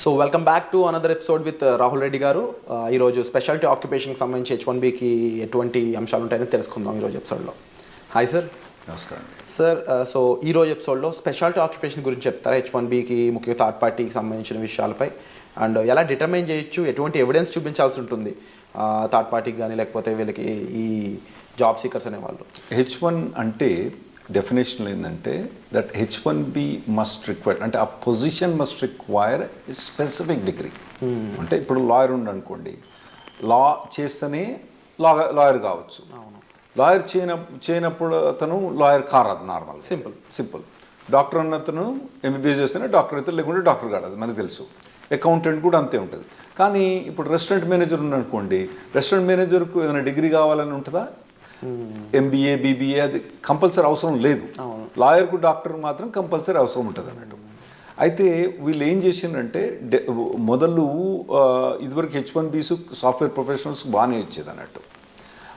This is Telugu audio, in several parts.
So welcome back to another episode with Rahul Reddy గారు. ఈరోజు స్పెషాలిటీ ఆక్యుపేషన్కి సంబంధించి H1Bకి ఎటువంటి అంశాలు ఉంటాయని తెలుసుకుందాం ఈరోజు ఎపిసోడ్లో. Hi sir. నమస్కారం సార్. సో ఈరోజు ఎపిసోడ్లో స్పెషాలిటీ ఆక్యుపేషన్ గురించి చెప్తారా? H1Bకి ముఖ్యంగా థర్డ్ పార్టీకి సంబంధించిన విషయాలపై అండ్ ఎలా డిటర్మైన్ చేయొచ్చు, ఎటువంటి ఎవిడెన్స్ చూపించాల్సి ఉంటుంది థర్డ్ పార్టీకి కానీ లేకపోతే వీళ్ళకి ఈ జాబ్ సీకర్స్ అనేవాళ్ళు. H1 అంటే డెఫినేషన్ ఏంటంటే దట్ H1B మస్ట్ రిక్వైర్ అంటే ఆ position must require specific degree. అంటే ఇప్పుడు లాయర్ ఉండనుకోండి, లా చేస్తేనే లాయర్ కావచ్చు. లాయర్ చేయనప్పుడు అతను లాయర్ కారాదు. Normal simple. డాక్టర్ అన్నతను MBBS చేస్తేనే డాక్టర్ అయితే, లేకుంటే డాక్టర్ కాదు, అది మనకు తెలుసు. అకౌంటెంట్ కూడా అంతే ఉంటుంది. కానీ ఇప్పుడు రెస్టారెంట్ మేనేజర్ ఉందనుకోండి, రెస్టారెంట్ మేనేజర్కు ఏదైనా డిగ్రీ కావాలని ఉంటుందా? MBA BBA అది కంపల్సరీ అవసరం లేదు. లాయర్కు డాక్టర్ మాత్రం కంపల్సరీ అవసరం ఉంటుంది అన్నట్టు. అయితే వీళ్ళు ఏం చేసిందంటే మొదలు ఇదివరకు H1Bs సాఫ్ట్వేర్ ప్రొఫెషనల్స్ బాగానే వచ్చేది అన్నట్టు.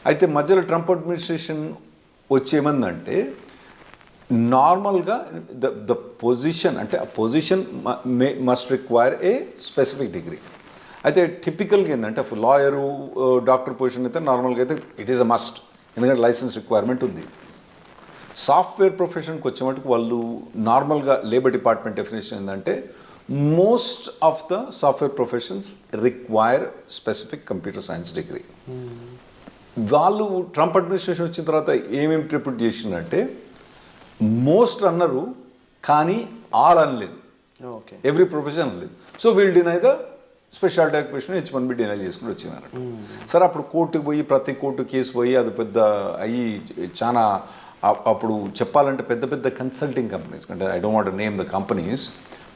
అయితే మధ్యలో ట్రంప్ అడ్మినిస్ట్రేషన్ వచ్చేమందంటే నార్మల్గా ద పొజిషన్ అంటే ఆ పొజిషన్ మస్ట్ రిక్వైర్ ఏ స్పెసిఫిక్ డిగ్రీ. అయితే టిపికల్గా ఏంటంటే లాయరు డాక్టర్ పొజిషన్ అయితే నార్మల్గా అయితే ఇట్ ఈస్ అ మస్ట్, ఎందుకంటే లైసెన్స్ రిక్వైర్మెంట్ ఉంది. సాఫ్ట్వేర్ ప్రొఫెషన్కి వచ్చే మటుకు వాళ్ళు నార్మల్గా లేబర్ డిపార్ట్మెంట్ డెఫినేషన్ ఏంటంటే most of the software professions require specific computer science degree. వాళ్ళు ట్రంప్ అడ్మినిస్ట్రేషన్ వచ్చిన తర్వాత ఏమేమి ఇంటర్ప్రిట్ చేసిందంటే మోస్ట్ అన్నారు, కానీ ఆల్ అనలేదు. ఎవ్రీ ప్రొఫెషన్ అనలేదు. సో వీళ్ళు deny the speciality occupation H1B deny చేసుకుని వచ్చినారు. సరే, అప్పుడు కోర్టుకు పోయి ప్రతి కోర్టు కేసు పోయి అది పెద్ద అయ్యి చాలా అప్పుడు చెప్పాలంటే పెద్ద పెద్ద కన్సల్టింగ్ కంపెనీస్, అంటే I don't want to name the companies,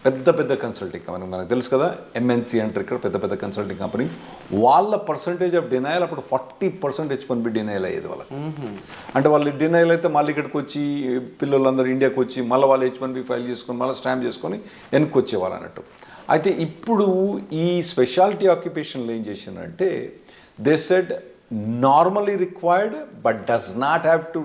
పెద్ద కన్సల్టింగ్ కంపెనీ మనకు తెలుసు కదా, MNC అంటారు ఇక్కడ, పెద్ద కన్సల్టింగ్ కంపెనీ. వాళ్ళ పర్సంటేజ్ ఆఫ్ డినైల్ అప్పుడు 40% H1B డినైల్ అయ్యేది వాళ్ళకి. అంటే వాళ్ళు డినైల్ అయితే మళ్ళీ ఇక్కడికి వచ్చి పిల్లలందరూ ఇండియాకి వచ్చి మళ్ళీ వాళ్ళు H1B ఫైల్ చేసుకొని మళ్ళీ స్టాంప్ చేసుకొని వెనక్కి వచ్చేవాళ్ళు అన్నట్టు. అయితే ఇప్పుడు ఈ స్పెషాలిటీ ఆక్యుపేషన్లో ఏం చేసిందంటే they said normally required but does not have to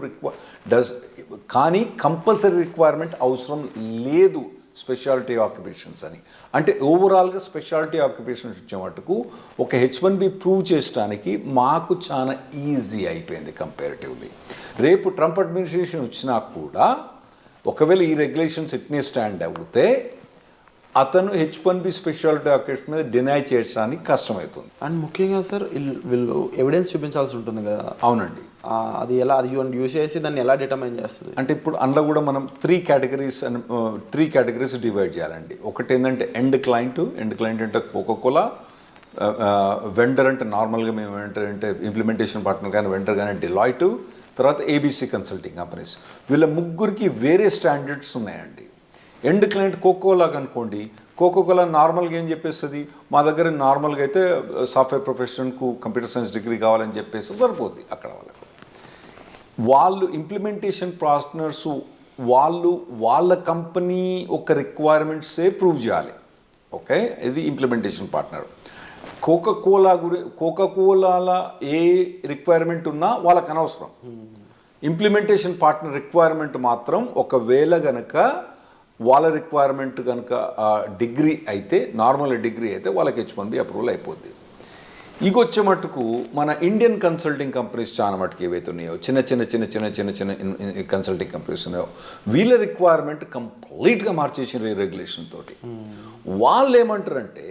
కానీ కంపల్సరీ రిక్వైర్మెంట్ అవసరం లేదు స్పెషాలిటీ ఆక్యుపేషన్స్ అని. అంటే ఓవరాల్గా స్పెషాలిటీ ఆక్యుపేషన్స్ వచ్చే మటుకు ఒక H1B ప్రూవ్ చేయడానికి మాకు చాలా ఈజీ అయిపోయింది కంపారిటివ్లీ. రేపు ట్రంప్ అడ్మినిస్ట్రేషన్ వచ్చినా కూడా ఒకవేళ ఈ రెగ్యులేషన్స్ ఎట్నే స్టాండ్ అవుతే అతను H1B స్పెషాలిటీ ఆక్యుపేషన్ మీద డినై చేయడానికి కష్టమవుతుంది. అండ్ ముఖ్యంగా సార్ వీళ్ళు ఎవిడెన్స్ చూపించాల్సి ఉంటుంది కదా. అవునండి. అది ఎలా, అది యూజ్ చేసి దాన్ని ఎలా డిటర్మైన్ చేస్తుంది అంటే ఇప్పుడు అందులో కూడా మనం త్రీ కేటగిరీస్ డివైడ్ చేయాలండి. ఒకటి ఏంటంటే ఎండ్ క్లయింట్ అంటే కోకోకోలా, వెండర్ అంటే నార్మల్గా మేము అంటే ఇంప్లిమెంటేషన్ పార్ట్నర్ కానీ వెండర్ కానీ డిలాయిట్, తర్వాత ABC కన్సల్టింగ్ కంపెనీస్. వీళ్ళ ముగ్గురికి వేరే స్టాండర్డ్స్ ఉన్నాయండి. ఎండ్ క్లయింట్ కోకోకోలా అనుకోండి, కోకోకోలా నార్మల్గా ఏం చెప్పేస్తుంది, మా దగ్గర నార్మల్గా అయితే సాఫ్ట్వేర్ ప్రొఫెషన్కు కంప్యూటర్ సైన్స్ డిగ్రీ కావాలని చెప్పేసి సరిపోద్ది. అక్కడ వాళ్ళు ఇంప్లిమెంటేషన్ పార్ట్నర్స్ వాళ్ళ కంపెనీ ఒక రిక్వైర్మెంట్సే ప్రూవ్ చేయాలి. ఓకే, ఇది ఇంప్లిమెంటేషన్ పార్ట్నర్. కోకోకోలాల ఏ రిక్వైర్మెంట్ ఉన్నా వాళ్ళకి అనవసరం. ఇంప్లిమెంటేషన్ పార్ట్నర్ రిక్వైర్మెంట్ మాత్రం ఒకవేళ గనక వాళ్ళ రిక్వైర్మెంట్ కనుక డిగ్రీ అయితే, నార్మల్ డిగ్రీ అయితే వాళ్ళకి H1B అప్రూవల్ అయిపోద్ది. ఇగొచ్చే మటుకు మన ఇండియన్ కన్సల్టింగ్ కంపెనీస్ చాలా మటుకు ఏవైతే ఉన్నాయో చిన్న కన్సల్టింగ్ కంపెనీస్ ఉన్నాయో వీళ్ళ రిక్వైర్మెంట్ కంప్లీట్గా మార్చేసిన రెగ్యులేషన్ తోటి. వాళ్ళు ఏమంటారంటే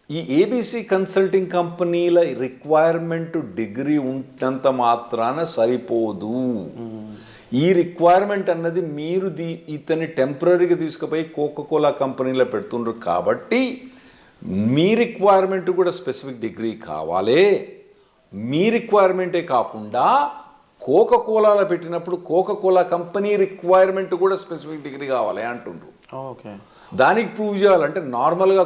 ఈ ABC కన్సల్టింగ్ కంపెనీల రిక్వైర్మెంట్ డిగ్రీ ఉంటంత మాత్రాన సరిపోదు. ఈ రిక్వైర్మెంట్ అన్నది మీరు ఇతన్ని టెంపరీగా తీసుకుపోయి కోకోకోలా కంపెనీలో పెడుతుండ్రు కాబట్టి మీ రిక్వైర్మెంట్ కూడా స్పెసిఫిక్ డిగ్రీ కావాలి. మీ రిక్వైర్మెంటే కాకుండా కోకోకోలాలో పెట్టినప్పుడు కోకోకోలా కంపెనీ రిక్వైర్మెంట్ కూడా స్పెసిఫిక్ డిగ్రీ కావాలి అంటుండ్రు. ఓకే, దానికి ప్రూవ్ చేయాలంటే నార్మల్గా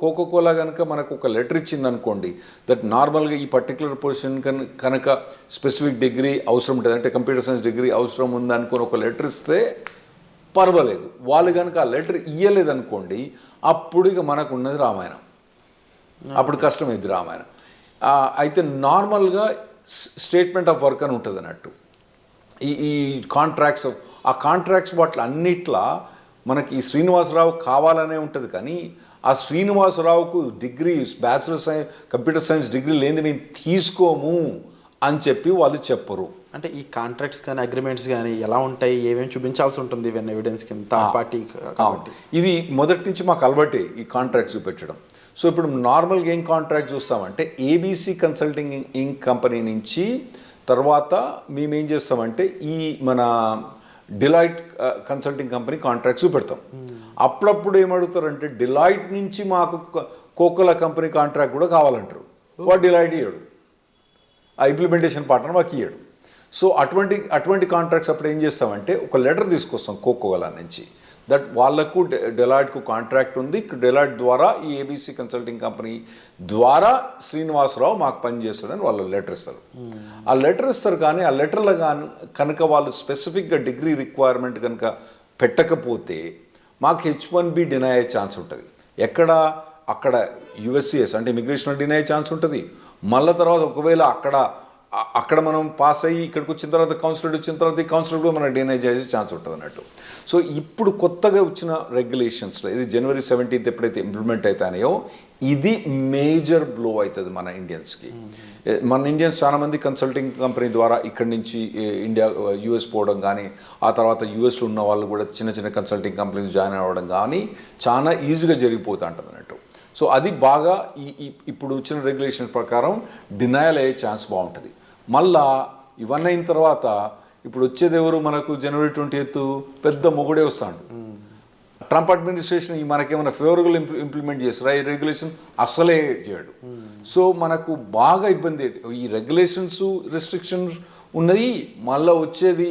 కోకోకోలా కనుక మనకు ఒక లెటర్ ఇచ్చింది అనుకోండి, దట్ నార్మల్గా ఈ పర్టికులర్ పొజిషన్ కనుక స్పెసిఫిక్ డిగ్రీ అవసరం ఉంటుంది, అంటే కంప్యూటర్ సైన్స్ డిగ్రీ అవసరం ఉందనుకొని ఒక లెటర్ ఇస్తే పర్వాలేదు. వాళ్ళు కనుక ఆ లెటర్ ఇయ్యలేదనుకోండి, అప్పుడు ఇక మనకు ఉన్నది రామాయణం, అప్పుడు కష్టమైంది రామాయణం. అయితే నార్మల్గా స్టేట్మెంట్ ఆఫ్ వర్క్ అని ఉంటుంది అన్నట్టు. ఈ కాంట్రాక్ట్స్, ఆ కాంట్రాక్ట్స్ వాటి అన్నిట్లా మనకి శ్రీనివాసరావు కావాలనే ఉంటుంది, కానీ ఆ శ్రీనివాసరావుకు degree bachelor science computer science degree లేనిది మేము తీసుకోము అని చెప్పి వాళ్ళు చెప్పరు. అంటే ఈ కాంట్రాక్ట్స్ కానీ అగ్రిమెంట్స్ కానీ ఎలా ఉంటాయి, ఏమేమి చూపించాల్సి ఉంటుంది ఇవన్నీ ఎవిడెన్స్ కింద థర్డ్ పార్టీ కాబట్టి? ఇది మొదటి నుంచి మాకు అలవాటే ఈ కాంట్రాక్ట్స్ చూపించడం. సో ఇప్పుడు నార్మల్గా ఏం కాంట్రాక్ట్ చూస్తామంటే ఏబీసీ కన్సల్టింగ్ ఇంక్ కంపెనీ నుంచి తర్వాత మేమేం చేస్తామంటే ఈ మన డిలాయిట్ కన్సల్టింగ్ కంపెనీ కాంట్రాక్ట్ చూపెడతాం. అప్పుడప్పుడు ఏమడుగుతారంటే డిలాయిట్ నుంచి మాకు కోకోలా కంపెనీ కాంట్రాక్ట్ కూడా కావాలంటారు. వాడు డిలాయిట్ ఇయ్యాడు, ఆ ఇంప్లిమెంటేషన్ పార్ట్నర్ మాకు ఇయ్యాడు. సో అటువంటి కాంట్రాక్ట్స్ అప్పుడు ఏం చేస్తామంటే ఒక లెటర్ తీసుకొస్తాం కోకోలా నుంచి, దట్ వాళ్ళకు డెలాయిట్కు కాంట్రాక్ట్ ఉంది, డెలాయిట్ ద్వారా ఈ ఏబీసీ కన్సల్టింగ్ కంపెనీ ద్వారా శ్రీనివాసరావు మాకు పనిచేస్తాడని వాళ్ళు లెటర్ ఇస్తారు. ఆ లెటర్ ఇస్తారు, కానీ ఆ లెటర్లో కనుక వాళ్ళు స్పెసిఫిక్గా డిగ్రీ రిక్వైర్మెంట్ కనుక పెట్టకపోతే మాకు H1B డినై అయ్యే ఛాన్స్ ఉంటుంది. అక్కడ యుఎస్సిఎస్ అంటే ఇమిగ్రేషన్ డినై అయ్యే ఛాన్స్ ఉంటుంది. మళ్ళీ తర్వాత ఒకవేళ అక్కడ మనం పాస్ అయ్యి ఇక్కడికి వచ్చిన తర్వాత కౌన్సిలర్ వచ్చిన తర్వాత ఈ కౌన్సిలర్ కూడా మనం డినై చేసే ఛాన్స్ ఉంటుంది అన్నట్టు. సో ఇప్పుడు కొత్తగా వచ్చిన రెగ్యులేషన్స్లో ఇది January 17th ఎప్పుడైతే ఇంప్లిమెంట్ అవుతాయో ఇది మేజర్ బ్లో అవుతుంది మన ఇండియన్స్కి. మన ఇండియన్స్ చాలామంది కన్సల్టింగ్ కంపెనీ ద్వారా ఇక్కడి నుంచి ఇండియా యూఎస్ పోవడం కానీ, ఆ తర్వాత యూఎస్లో ఉన్న వాళ్ళు కూడా చిన్న చిన్న కన్సల్టింగ్ కంపెనీస్ జాయిన్ అవ్వడం కానీ చాలా ఈజీగా జరిగిపోతూ ఉంటుంది అన్నట్టు. సో అది బాగా ఇప్పుడు వచ్చిన రెగ్యులేషన్ ప్రకారం డినయల్ అయ్యే ఛాన్స్ బాగుంటుంది. మళ్ళా ఇవన్నీ అయిన తర్వాత ఇప్పుడు వచ్చేది ఎవరు మనకు January 20th పెద్ద మొగుడే వస్తాడు. ట్రంప్ అడ్మినిస్ట్రేషన్ మనకేమైనా ఫేవరబుల్ ఇంప్లిమెంట్ చేస్తారా ఈ రెగ్యులేషన్? అసలే చేయడు. సో మనకు బాగా ఇబ్బంది. ఈ రెగ్యులేషన్స్ రెస్ట్రిక్షన్స్ ఉన్నది, మళ్ళీ వచ్చేది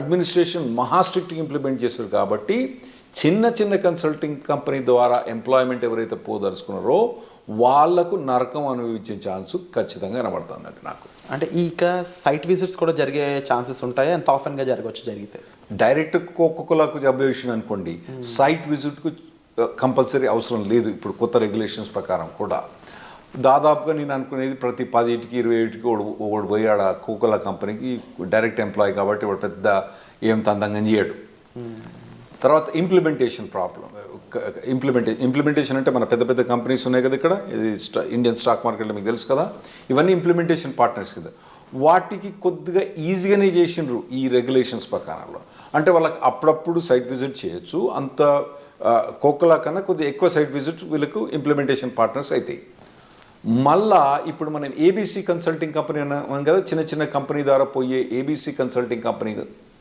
అడ్మినిస్ట్రేషన్ మహా స్ట్రిక్ట్గా ఇంప్లిమెంట్ చేస్తారు. కాబట్టి చిన్న చిన్న కన్సల్టింగ్ కంపెనీ ద్వారా ఎంప్లాయ్మెంట్ ఎవరైతే పోదలుచుకున్నారో వాళ్లకు నరకం అనుభవించే ఛాన్స్ ఖచ్చితంగా కనబడుతుందండి నాకు. అంటే ఇక్కడ సైట్ విజిట్స్ కూడా జరిగే ఛాన్సెస్ ఉంటాయి, ఎంత ఆఫెన్గా జరిగితే? డైరెక్ట్ కోకోకోలాకు జాబ్ విషయం అనుకోండి, సైట్ విజిట్కు కంపల్సరీ అవసరం లేదు ఇప్పుడు కొత్త రెగ్యులేషన్స్ ప్రకారం కూడా. దాదాపుగా నేను అనుకునేది ప్రతి 10 ఏటికి 20 ఏటికి ఒకడు పోయి ఆడ కోకోలా కంపెనీకి డైరెక్ట్ ఎంప్లాయీ కాబట్టి వాడు పెద్ద ఏం తందంగా చేయడు. తర్వాత ఇంప్లిమెంటేషన్ ప్రాబ్లం. ఇంప్లిమెంటేషన్ అంటే మన పెద్ద పెద్ద కంపెనీస్ ఉన్నాయి కదా ఇక్కడ, ఇది ఇండియన్ స్టాక్ మార్కెట్లో మీకు తెలుసు కదా, ఇవన్నీ ఇంప్లిమెంటేషన్ పార్ట్నర్స్ కదా. వాటికి కొద్దిగా ఈజీగానే చేసిండ్రు ఈ రెగ్యులేషన్స్ ప్రకారంలో. అంటే వాళ్ళకి అప్పుడప్పుడు సైట్ విజిట్ చేయొచ్చు, అంత కోకోలా కన్నా కొద్దిగా ఎక్కువ సైట్ విజిట్ వీళ్ళకు ఇంప్లిమెంటేషన్ పార్ట్నర్స్ అవుతాయి. మళ్ళా ఇప్పుడు మనం ఏబీసీ కన్సల్టింగ్ కంపెనీ అన్నాం కదా, చిన్న చిన్న కంపెనీ ద్వారా పోయే ఏబీసీ కన్సల్టింగ్ కంపెనీ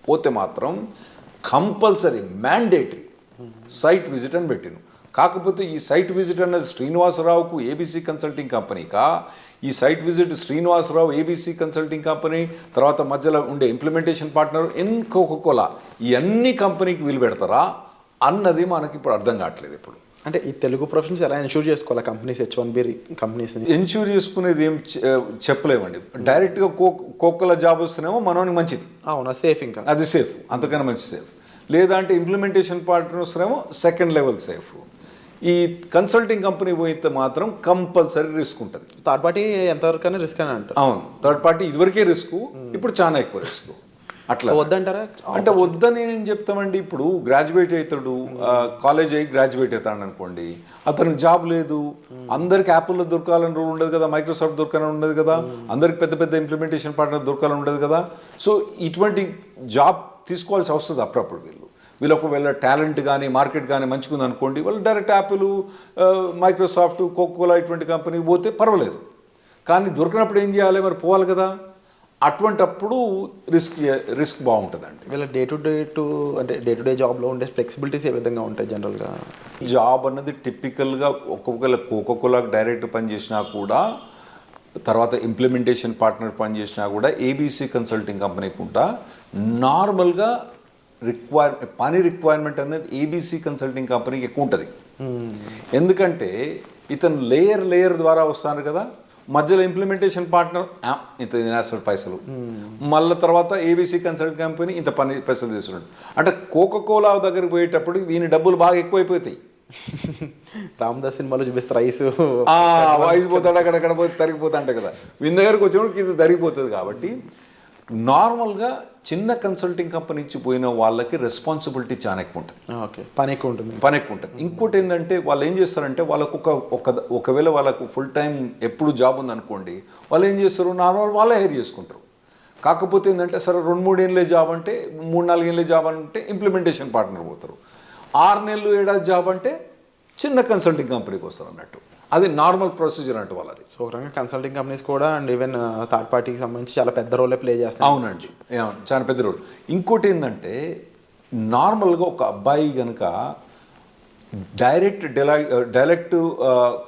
పోతే మాత్రం కంపల్సరీ మ్యాండేటరీ సైట్ విజిట్ అని పెట్టిను. కాకపోతే ఈ సైట్ విజిట్ అన్నది శ్రీనివాసరావుకు ఏబీసీ కన్సల్టింగ్ కంపెనీకా, ఈ site visit Srinivasarao ABC consulting company తర్వాత మధ్యలో ఉండే ఇంప్లిమెంటేషన్ పార్ట్నర్ కోకోకోలా ఈ అన్ని కంపెనీకి వీలు పెడతారా అన్నది మనకి ఇప్పుడు అర్థం కావట్లేదు. ఇప్పుడు అంటే ఈ తెలుగు ప్రొఫెషన్స్ ఎలా ఎన్షూర్ చేసుకోవాలి కంపెనీస్ H1B కంపెనీస్? ఎన్షూర్ చేసుకునేది ఏం చెప్పలేమండి. డైరెక్ట్గా కోకోలా జాబ్ వస్తేనేమో మనోనికి మంచిది, అవునా, సేఫ్, ఇంకా అది సేఫ్, అంతకన్నా మంచి సేఫ్. లేదా అంటే ఇంప్లిమెంటేషన్ పార్ట్నర్ వస్తేనేమో సెకండ్ లెవెల్ సేఫ్. ఈ కన్సల్టింగ్ కంపెనీ పోయితే మాత్రం కంపల్సరీ రిస్క్ ఉంటుంది. థర్డ్ పార్టీ ఎంతవరకైనా రిస్క్ అని అంటారు. అవును, థర్డ్ పార్టీ ఇదివరకే రిస్క్, ఇప్పుడు చాలా ఎక్కువ రిస్క్. అట్లా వద్దంటారా? అంటే వద్దని నేను చెప్తామండి. ఇప్పుడు గ్రాడ్యుయేట్ అవుతాడు, కాలేజ్ అయ్యి గ్రాడ్యుయేట్ అవుతాడు అనుకోండి, అతనికి జాబ్ లేదు, అందరికి యాపిల్లో దొరకాలని రూల్ ఉండదు కదా, మైక్రోసాఫ్ట్ దొరకాలని ఉండదు కదా, అందరికి పెద్ద పెద్ద ఇంప్లిమెంటేషన్ పార్ట్నర్ దొరకాలని ఉండదు కదా. సో ఇటువంటి జాబ్ తీసుకోవాల్సి వస్తుంది అప్పుడప్పుడు. వీళ్ళు ఒకవేళ టాలెంట్ కానీ మార్కెట్ కానీ మంచిగా ఉంది అనుకోండి, వాళ్ళు డైరెక్ట్ యాపిల్, మైక్రోసాఫ్ట్, కోకోకోలా ఇటువంటి కంపెనీకి పోతే పర్వాలేదు. కానీ దొరికినప్పుడు ఏం చేయాలి, మరి పోవాలి కదా. అటువంటప్పుడు రిస్క్ బాగుంటుందండి. వీళ్ళ డే టు డే జాబ్లో ఉండే ఫ్లెక్సిబిలిటీస్ ఏ విధంగా ఉంటాయి జనరల్గా? జాబ్ అన్నది టిపికల్గా ఒక్కొక్కవేళ కోకోకోలాకి డైరెక్ట్ పనిచేసినా కూడా, తర్వాత ఇంప్లిమెంటేషన్ పార్ట్నర్ పనిచేసినా కూడా, ఏబీసీ కన్సల్టింగ్ కంపెనీకి కూడా నార్మల్గా పని రిక్వైర్మెంట్ అనేది ఏబీసీ కన్సల్టింగ్ కంపెనీకి ఎక్కువ ఉంటుంది. ఎందుకంటే ఇతను లేయర్ ద్వారా వస్తాను కదా, మధ్యలో ఇంప్లిమెంటేషన్ పార్ట్నర్ ఇంత తినేస్తాడు పైసలు, మళ్ళీ తర్వాత ఏబీసీ కన్సల్టింగ్ కంపెనీ ఇంత పైసలు తీసుకున్నాడు. అంటే కోకోకోలా దగ్గరికి పోయేటప్పుడు వీని డబ్బులు బాగా ఎక్కువైపోతాయి. రామదాస్ సినిమాలో చూపిస్తారు వయసు పోతాడు, అక్కడక్కడ పోతే తరిగిపోతా అంటే కదా, వీని దగ్గరకు వచ్చినప్పుడు ఇది తరిగిపోతుంది. కాబట్టి నార్మల్గా చిన్న కన్సల్టింగ్ కంపెనీ నుంచి పోయిన వాళ్ళకి రెస్పాన్సిబిలిటీ చాలా ఎక్కువ ఉంటుంది, ఓకే, పని ఎక్కువ ఉంటుంది. ఇంకోటి ఏంటంటే వాళ్ళు ఏం చేస్తారంటే వాళ్ళకు ఒకవేళ వాళ్ళకు ఫుల్ టైం ఎప్పుడు జాబ్ ఉందనుకోండి, వాళ్ళు ఏం చేస్తారు, నార్మల్ వాళ్ళే హైర్ చేసుకుంటారు. కాకపోతే ఏంటంటే సరే 2-3 ఏళ్ళే జాబ్ అంటే 3-4 ఏళ్ళే జాబ్ అంటే ఇంప్లిమెంటేషన్ పార్ట్నర్ పోతారు. 6 నెలలు 7 జాబ్ అంటే చిన్న కన్సల్టింగ్ కంపెనీకి వస్తారు అన్నట్టు. అది నార్మల్ ప్రొసీజర్ అంటే వాళ్ళది. సో ఒక రకంగా కన్సల్టింగ్ కంపెనీస్ కూడా అండ్ ఈవెన్ థర్డ్ పార్టీకి సంబంధించి చాలా పెద్ద రోలే ప్లే చేస్తాయి. అవునండి, చాలా పెద్ద రోల్. ఇంకోటి ఏంటంటే నార్మల్గా ఒక అబ్బాయి కనుక డైరెక్ట్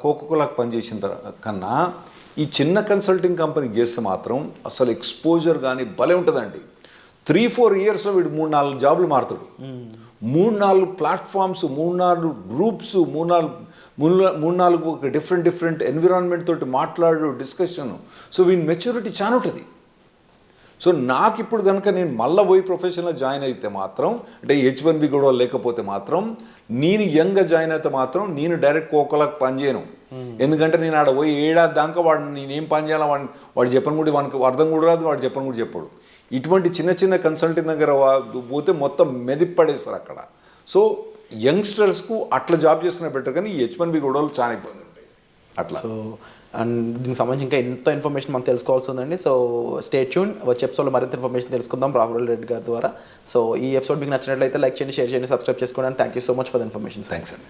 కోకోకోలాకి పనిచేసిన కన్నా ఈ చిన్న కన్సల్టింగ్ కంపెనీకి చేస్తే మాత్రం అసలు ఎక్స్పోజర్ కానీ భలే ఉంటుందండి. 3-4 ఇయర్స్లో వీడు 3-4 జాబులు మారుతాడు. 3-4 ప్లాట్ఫామ్స్, 3-4 గ్రూప్స్, 3-4 ఒక డిఫరెంట్ ఎన్విరాన్మెంట్ తోటి మాట్లాడు డిస్కషన్. సో వీని మెచ్యూరిటీ చాలా ఉంటుంది. సో నాకు ఇప్పుడు కనుక నేను మళ్ళీ పోయి ప్రొఫెషన్లో జాయిన్ అయితే మాత్రం, అంటే H1B కూడా లేకపోతే మాత్రం, నేను యంగ్గా జాయిన్ అయితే మాత్రం నేను డైరెక్ట్ కోకోలాకి పని చేయను. ఎందుకంటే నేను ఆడ పోయి 7 ఏళ్ళ దాకా వాడు నేనేం పని చేయాలో వాడు చెప్పని కూడా వానికి అర్థం కూడా రాదు, వాడు చెప్పని కూడా చెప్పాడు. ఇటువంటి చిన్న కన్సల్టింగ్ దగ్గర పోతే మొత్తం మెదిపడేస్తారు అక్కడ. సో యంగ్స్టర్స్కు అట్లా జాబ్ చేస్తున్న బెటర్, కానీ ఈ H1B కూడా చాలా ఇబ్బంది ఉంటాయి అట్లా. సో అండ్ దీనికి సంబంధించి ఇంకా ఎంత ఇన్ఫర్మేషన్ మనం తెలుసుకోవాల్సి ఉందండి. సో స్టే ట్యూన్, వచ్చే ఎపిసోడ్లో మరింత ఇన్ఫర్మేషన్ తెలుసుకుందాం రాహుల్ రెడ్డి గారి ద్వారా. సో ఈ ఎపిసోడ్ మీకు నచ్చినట్లయితే లైక్ చేయండి, షేర్ చేయండి, సబ్స్క్రైబ్ చేసుకోండి. And thank you so much for the information. Thanks అండి.